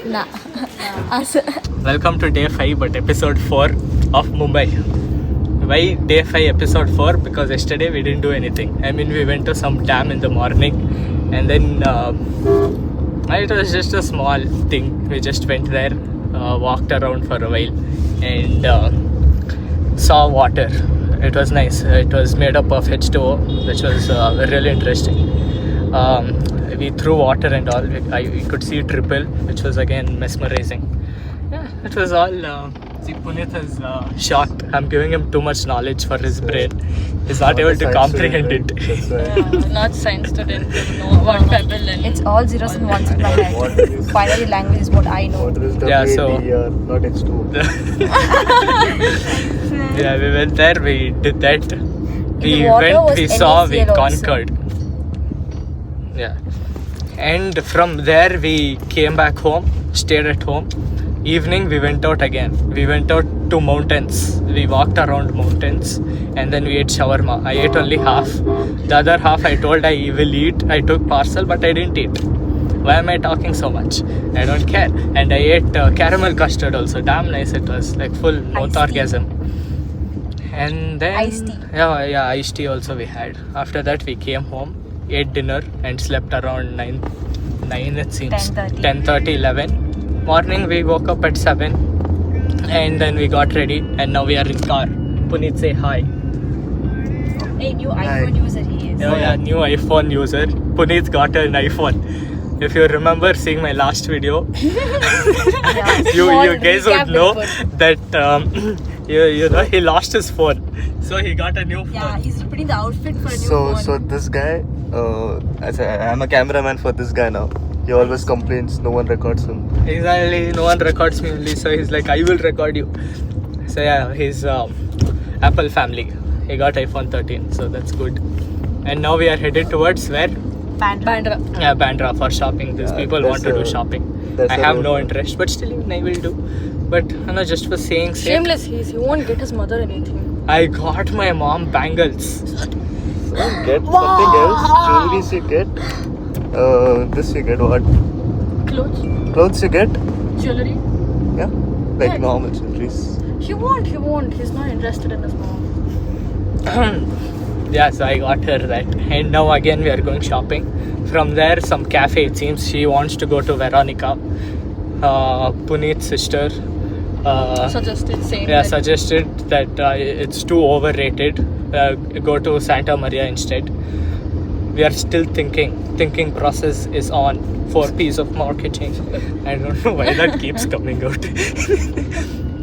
Nah. Welcome to day 5 but episode 4 of Mumbai. Why day 5 episode 4? Because yesterday we didn't do anything. I mean, we went to some dam in the morning and then it was just a small thing. We just went there, walked around for a while and saw water. It was nice. It was made up of H2O, which was really interesting. We threw water and all. We could see it ripple, which was again mesmerizing. Yeah, it was all. See, Puneet is shocked. I'm giving him too much knowledge for his brain. He's not able to comprehend it. Not science student. No, what pebble and it's all zeros and ones in my head. Finally, language is what I know. Yeah, so not H2O. Yeah, we went there. We did that. We water went. was We saw. We NaCl also. conquered. Yeah, and from there we came back home. Stayed at home. Evening we went out again. We went out to mountains. We walked around mountains and then we ate shawarma. I ate only half. The other half I told I will eat. I took parcel but I didn't eat. Why am I talking so much? I don't care. And I ate caramel custard also. Damn nice it was. Like full mouth orgasm. And then Iced tea. Yeah, iced tea also we had. After that we came home, ate dinner and slept around 9 it seems. 10:30, 11. Morning we woke up at 7 and then we got ready and now we are in car. Puneet, say hi. Hey, new iPhone user he is. Yeah, new iPhone user. Puneet got an iPhone. If you remember seeing my last video, you guys would know that you know he lost his phone, so he got a new phone. Yeah, he's repeating the outfit for a new phone. So this guy, I'm a cameraman for this guy now. He always complains no one records him. Exactly, no one records me only, so he's like, I will record you. So yeah, he's Apple family. He got iPhone 13, so that's good. And now we are headed towards where? Bandra. Yeah, Bandra for shopping. These people want to do shopping. I have no interest, but still even I will do. But just for saying sake, Shameless he is. He won't get his mother anything. I got my mom bangles. Get something else. Jewelry you get. This you get what? Clothes you get? Jewelry. Yeah, like Yeah. normal jewelries. He won't. He's not interested in his mom. Yeah, so I got her that. And now again we are going shopping. From there, some cafe, it seems she wants to go to Veronica. Puneet's sister suggested that it's too overrated. Go to Santa Maria instead. We are still thinking process is on. 4 P's of marketing. I don't know why that keeps coming out.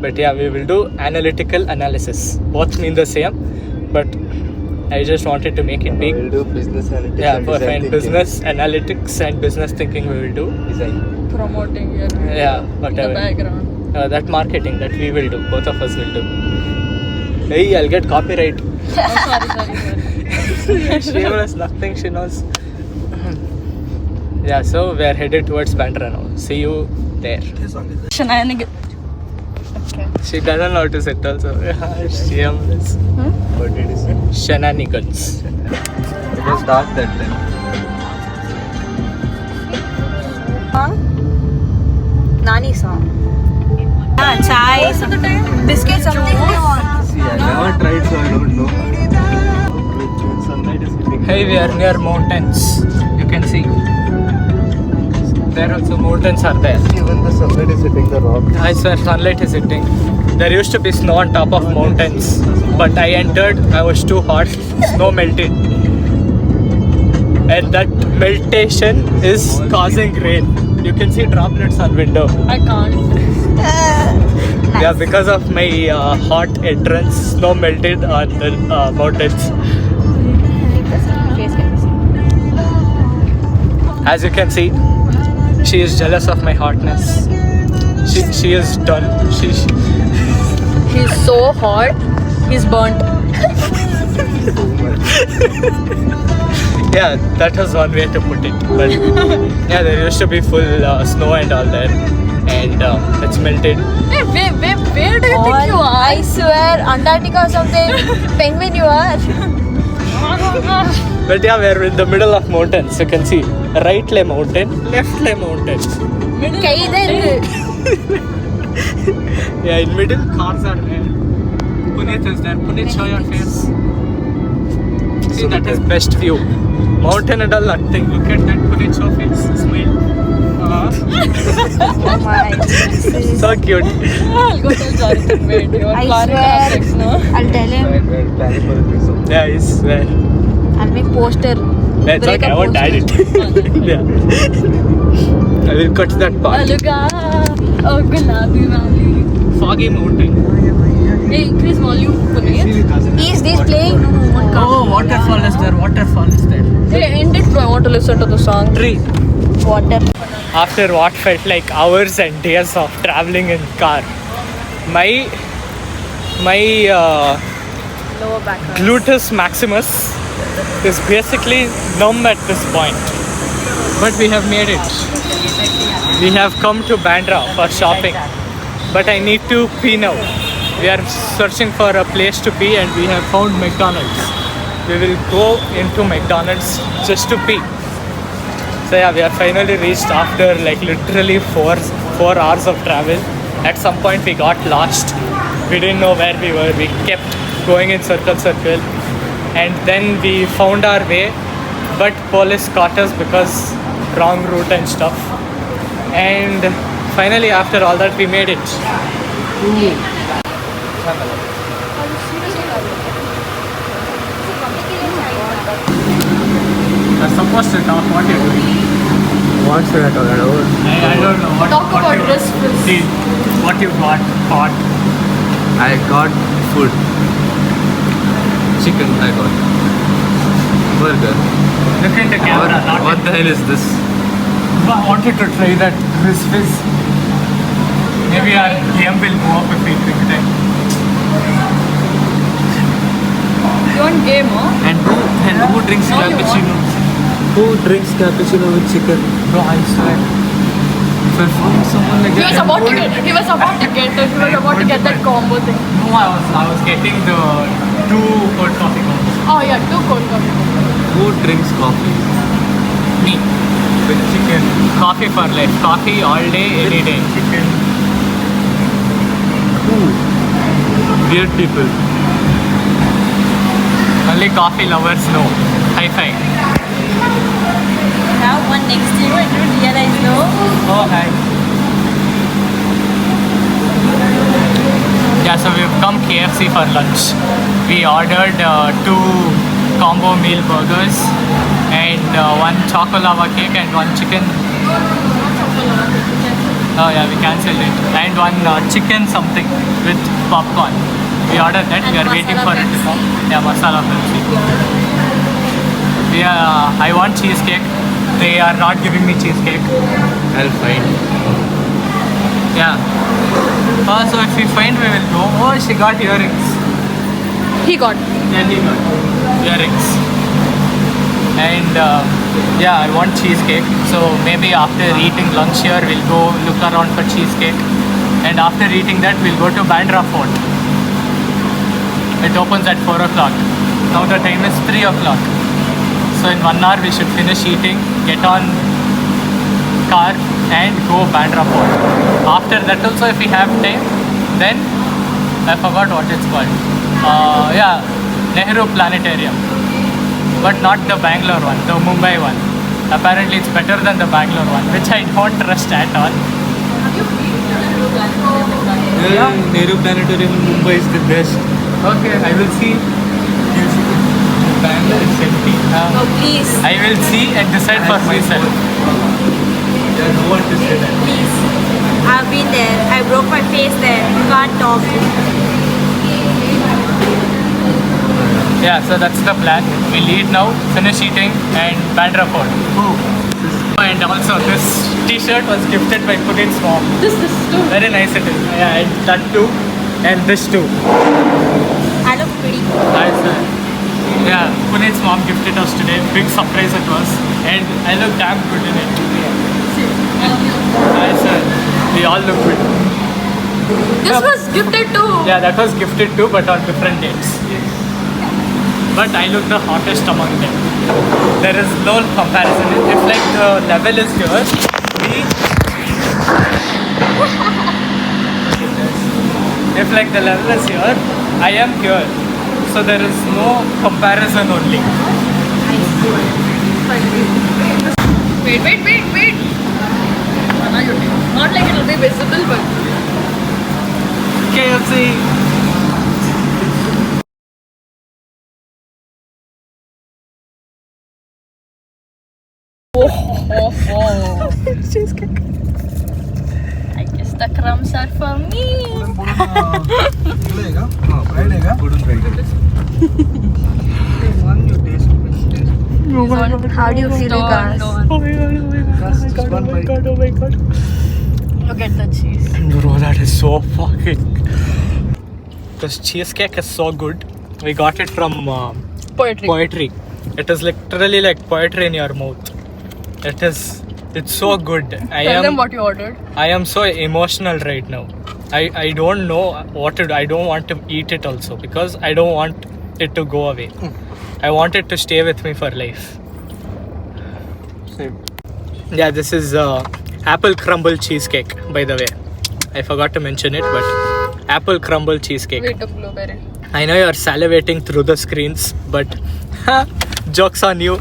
But yeah, we will do analytical analysis. Both mean the same, but I just wanted to make it big. We'll do business analytics. Yeah, and perfect. design Business analytics and business thinking we will do. Design. Promoting your Yeah, whatever. the background. That marketing that we will do. Both of us will do. Hey, I'll get copyright. Sorry. She knows nothing. She knows. Yeah, so we are headed towards Bandra now. See you there. Shenanigans. Okay. She doesn't know how to sit also. Shameless. What did you say? Shenanigans. It was dark that time. Nani song. Chai, biscuits, something. See, I never tried, so I don't know. Sunlight is hitting. Hey, we are near mountains. You can see. There also mountains are there. Even the sunlight is hitting the rock. I swear sunlight is hitting. There used to be snow on top of mountains, but I entered, I was too hot, snow melted. And that meltation is causing rain. You can see droplets on window. I can't. Yeah, because of my hot entrance, snow melted on the mountains. As you can see, she is jealous of my hotness. She is done. She's so hot, he's burnt. Yeah, that was one way to put it. But yeah, there used to be full snow and all there, and it's melted. Hey, where do you think you are? I swear, Antarctica or something. Penguin you are. But yeah, we're in the middle of mountains. You can see right lay mountain, left lay mountain. Yeah, in middle cars are there. Puneet is there. Puneet, show your face. See, that is best view. Mountain and all nothing. Look at that. Puneet, show face. Smile. Oh my. So cute. I'll go tell Jonathan, wait. You are I planning swear. our sex, no? I'll tell him. We're planning for a threesome. Yeah, it's there. I'll make poster. That's okay. I won't add it. Yeah. I will cut that part. Aluga. Oh, Gulabi Valley. Foggy mountain. Hey, increase volume, Puneet. Is this playing? No. Oh, waterfall is there. Waterfall is there. Hey, end it, bro. I want to listen to the song. Tree. Water. After what felt like hours and days of traveling in car, my Lower back. gluteus maximus is basically numb at this point. But we have made it. We have come to Bandra for shopping. But I need to pee now. We are searching for a place to pee and we have found McDonald's. We will go into McDonald's just to pee. So yeah, we are finally reached after like literally 4 hours of travel. At some point we got lost. We didn't know where we were. We kept going in circle. And then we found our way. But police caught us because wrong route and stuff. And finally after all that we made it. You're supposed to talk what you're doing. What should I talk about? I don't know. Talk what about you- this first. See, what you got hot. I got food. Chicken I got. Burger. Look in the camera, not What the hell is this? I wanted to try that Crispis. Maybe our game will go up if we drink that. You want game, huh? And who drinks No, you cappuccino? Who drinks cappuccino with chicken? Bro, I swear. If I find someone like He was that, about to get that combo thing. No, I was getting the 2 cold coffee combos. Oh yeah, 2 cold coffee. who drinks coffee? Me. With chicken. Coffee for life. Coffee all day, any day. Chicken. Who? Weird people. Only coffee lovers know. High five. Now one next to you and you realize no. Oh, hi. Yeah, so we've come KFC for lunch. We ordered 2 combo meal burgers and 1 choco lava cake and 1 chicken. Oh yeah, we cancelled it. And 1 chicken something with popcorn. We ordered that. And We are waiting masala for it to Pepsi. come. Yeah, masala Pepsi. Yeah, I want cheesecake. They are not giving me cheesecake. I'll find. Yeah. So if we find, we will go. Oh, she got earrings. He got. Yeah, he got earrings. And yeah, I want cheesecake. So maybe after eating lunch here, we'll go look around for cheesecake. And after eating that, we'll go to Bandra Fort. It opens at 4 o'clock. Now the time is 3 o'clock. So in 1 hour, we should finish eating, get on car and go Bandra Fort. After that also, if we have time, then I forgot what it's called. Yeah, Nehru Planetarium, but not the Bangalore one, the Mumbai one. Apparently it's better than the Bangalore one, which I don't trust at all. Yeah, Nehru Planetarium in Mumbai is the best. Okay, I will see. Bangalore is empty. Oh please, I will see and decide for myself. Yeah, no one to say that. please. I've been there. I broke my face there. You can't talk. Yeah, so that's the plan. We'll eat now, finish eating, and Bandra Fort. And also this t-shirt was gifted by Puneet's mom. This too. Very nice it is. Yeah, and that too. And this too. I look pretty. Nice. Yeah, Puneet's mom gifted us today. Big surprise it was. And I look damn good in it. Nice. We all look good. This was gifted too. Yeah, that was gifted too, but on different dates. but I look the hottest among them. There is no comparison. If like the level is here, if like the level is here, I am here. So there is no comparison only. Wait. Not like it will be visible, but KFC. cheesecake. I guess the crumbs are for me. How do you feel, Vikas? Oh my god. Look at the cheese. Bro, that is so fucking. This cheesecake is so good. We got it from Poetry. It is literally like poetry in your mouth. It's so good. Tell them what you ordered. I am so emotional right now. I don't know what to do. I don't want to eat it also because I don't want it to go away. I want it to stay with me for life. Same. Yeah, this is apple crumble cheesecake, by the way. I forgot to mention it, but apple crumble cheesecake. We took blueberry. I know you're salivating through the screens, but joke's on you.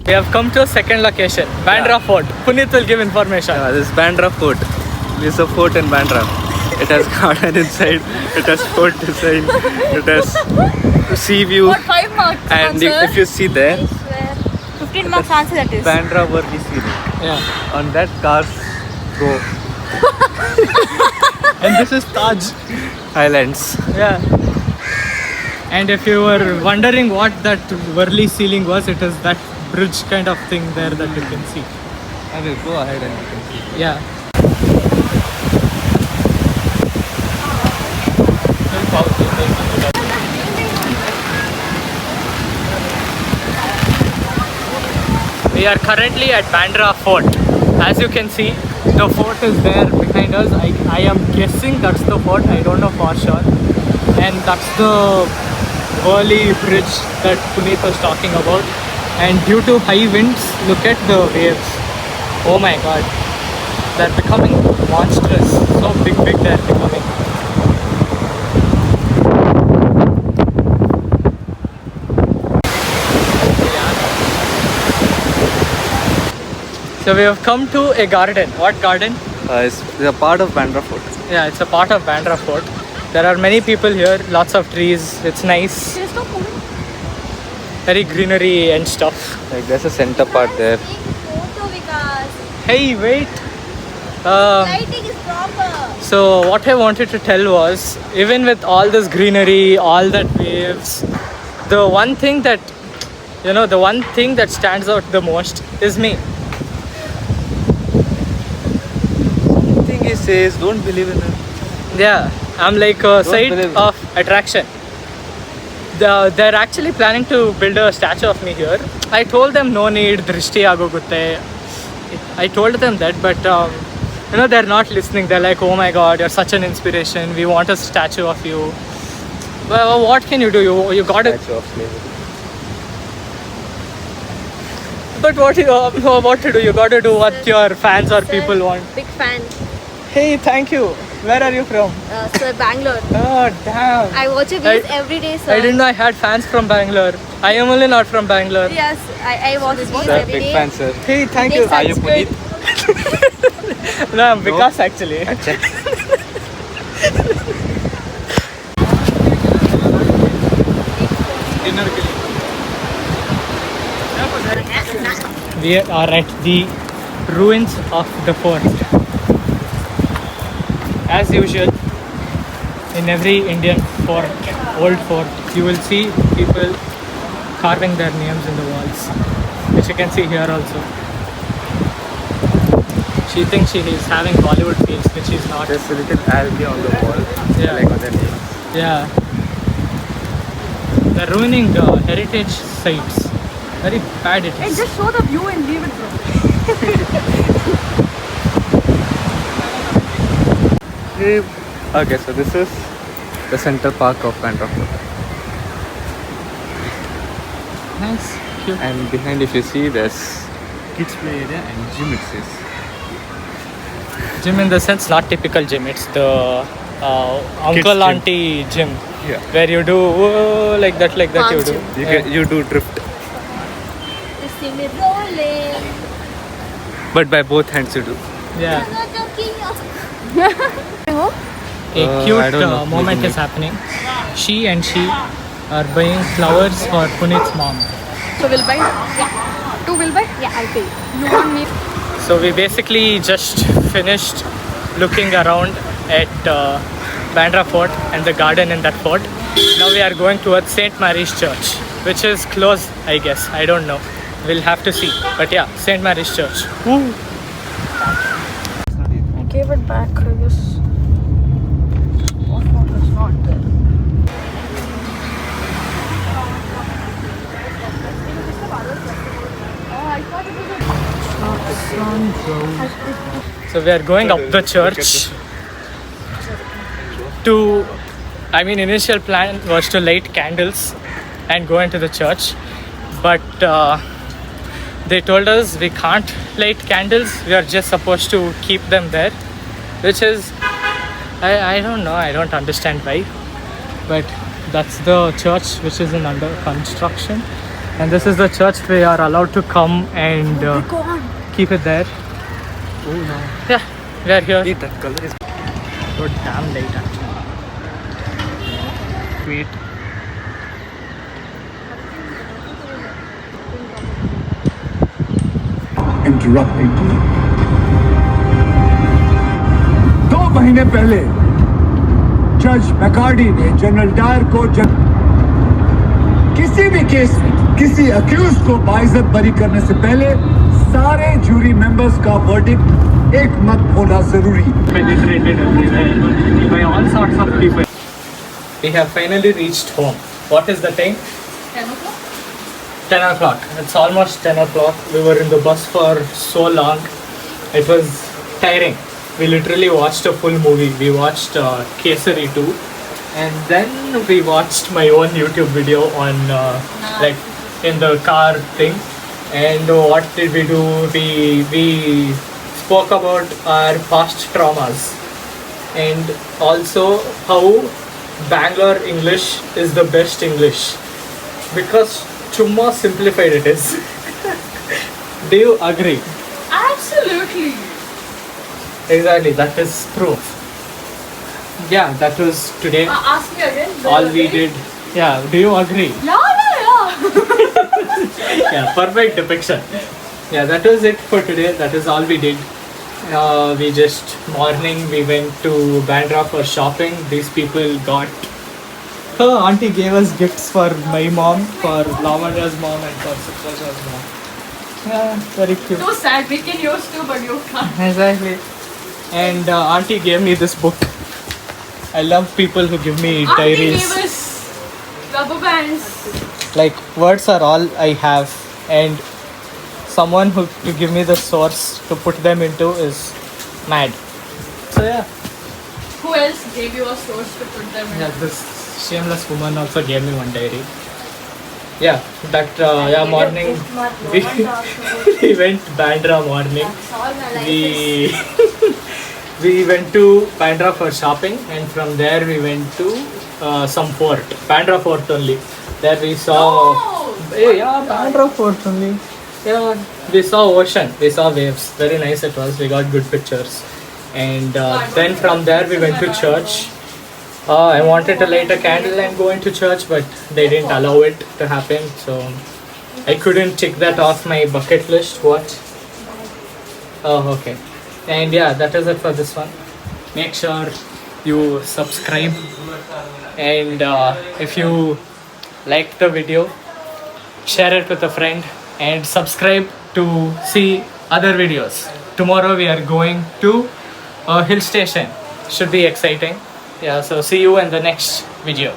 We have come to a second location, Bandra Fort. Puneet will give information. This is Bandra Fort. This is a fort in Bandra. It has garden inside. It has fort inside. It has sea view. What 5 marks? And if you see there, 15 marks answer that is. Bandra Worli scenic. Yeah. On that cars go. And this is Taj. Highlands. Yeah. And if you were wondering what that Worli ceiling was, it is that bridge kind of thing there that you can see. I will go ahead and you can see. Yeah. We are currently at Bandra Fort. As you can see, the fort is there behind us. I am guessing that's the fort. I don't know for sure. And that's the Worli bridge that Puneet was talking about. And due to high winds, look at the waves. Oh my god. They're becoming monstrous. So big they're becoming. So we have come to a garden. What garden? It's a part of Bandra Fort. Yeah, it's a part of Bandra Fort. There are many people here, lots of trees. It's nice. Very greenery and stuff. Like there's a center part there. Photo, Vikas. Hey, wait. Lighting is proper. So what I wanted to tell was, even with all this greenery, all that waves, the one thing that stands out the most is me. Something he says, don't believe in him. Yeah, I'm like a site believe. of attraction. They're actually planning to build a statue of me here. I told them no need, drishti agogutte. I told them that, but they're not listening. They're like, oh my god, you're such an inspiration. We want a statue of you. Well, what can you do? You got it. Statue of slavery. But what to do? You got to do what your fans or people want. Big fan. Hey, thank you. Where are you from? Sir, Bangalore. Oh, damn. I watch your videos every day, sir. I didn't know I had fans from Bangalore. I am only not from Bangalore. Yes, I watch his videos Sir, every big day. fan, sir. Hey, thank you. Are you Puneet? No, I'm Vikas actually. We are at the ruins of the fort. As usual, in every Indian fort, old fort, you will see people carving their names in the walls, which you can see here also. She thinks she is having Bollywood feels, which she's not. There's a little algae on the wall. Yeah. Like on the name. Yeah. They're ruining heritage sites. Very bad it is. Just show the view and leave it, bro. Okay, so this is the center park of Bandra Fort. Nice. Cute. And behind, if you see, there's kids play area and gym, it says. Gym in the sense, not typical gym. It's the uncle gym. auntie gym. Yeah. Where you do like that you do. You do drift. This thing is rolling. But by both hands you do. Yeah. A I cute don't know. moment is happening. She are buying flowers for Punit's mom. So we'll buy? Yeah. 2 will buy? Yeah, I'll pay. You want me? So we basically just finished looking around at Bandra Fort and the garden in that fort. Now we are going towards St. Mary's Church, which is close, I guess. I don't know. We'll have to see. But yeah, St. Mary's Church. Woo. I gave it back, I guess. What not? It's not there. So we are going up the church to, initial plan was to light candles and go into the church. But they told us we can't light candles. We are just supposed to keep them there. Which is, I don't know. I don't understand why. But that's the church which is in under construction. And this is the church we are allowed to come and keep it there. Oh no. Yeah, we are here. Hey, that color is So damn late actually. Wait. Interrupting. 2 महीने पहले जज मैकार्डी ने general Dyer को किसी भी case में किसी accused को बाइज्जत बरी करने से पहले सारे जूरी मेंबर्स का वर्डिक्ट एक मत होना जरूरी। Penetrated everywhere by all sorts of people. We have finally reached home. What is the time? 10 o'clock? 10 o'clock. It's almost 10 o'clock. We were in the bus for so long. It was tiring. We literally watched a full movie. We watched Kesari 2. And then we watched my own YouTube video on like in the car thing. And what did we do? We spoke about our past traumas and also how Bangalore English is the best English because chumma simplified it is. Do you agree? Absolutely. Exactly, that is true. Yeah, that was today. Ask me again. All we did. Yeah, do you agree? Yeah. Yeah, perfect depiction. Yeah, that was it for today. That is all we did. We just morning we went to Bandra for shopping. These people got. Her auntie gave us gifts for my mom, for Lavanya's mom, and for Supraja's mom. Yeah, very cute. So sad. We can use too, but you can't. Exactly. And auntie gave me this book. I love people who give me Auntie diaries. gave us rubber bands. Like words are all I have, and someone who to give me the source to put them into is mad. So yeah, Who else gave you a source to put them in? yeah. This shameless woman also gave me one diary. Yeah, that morning we went Bandra morning. We we went to Bandra for shopping, and from there we went to some fort, Bandra Fort only. There we saw, yeah, Bandra Fort only. Yeah, we saw ocean, we saw waves. Very nice it was. We got good pictures, and then from there we went to church. I wanted to light a candle and go into church, but they didn't allow it to happen, so I couldn't tick that off my bucket list. What? Oh, okay. And yeah, that is it for this one. Make sure you subscribe, and if you like the video, share it with a friend and subscribe to see other videos. Tomorrow we are going to a hill station. Should be exciting. Yeah, so see you in the next video.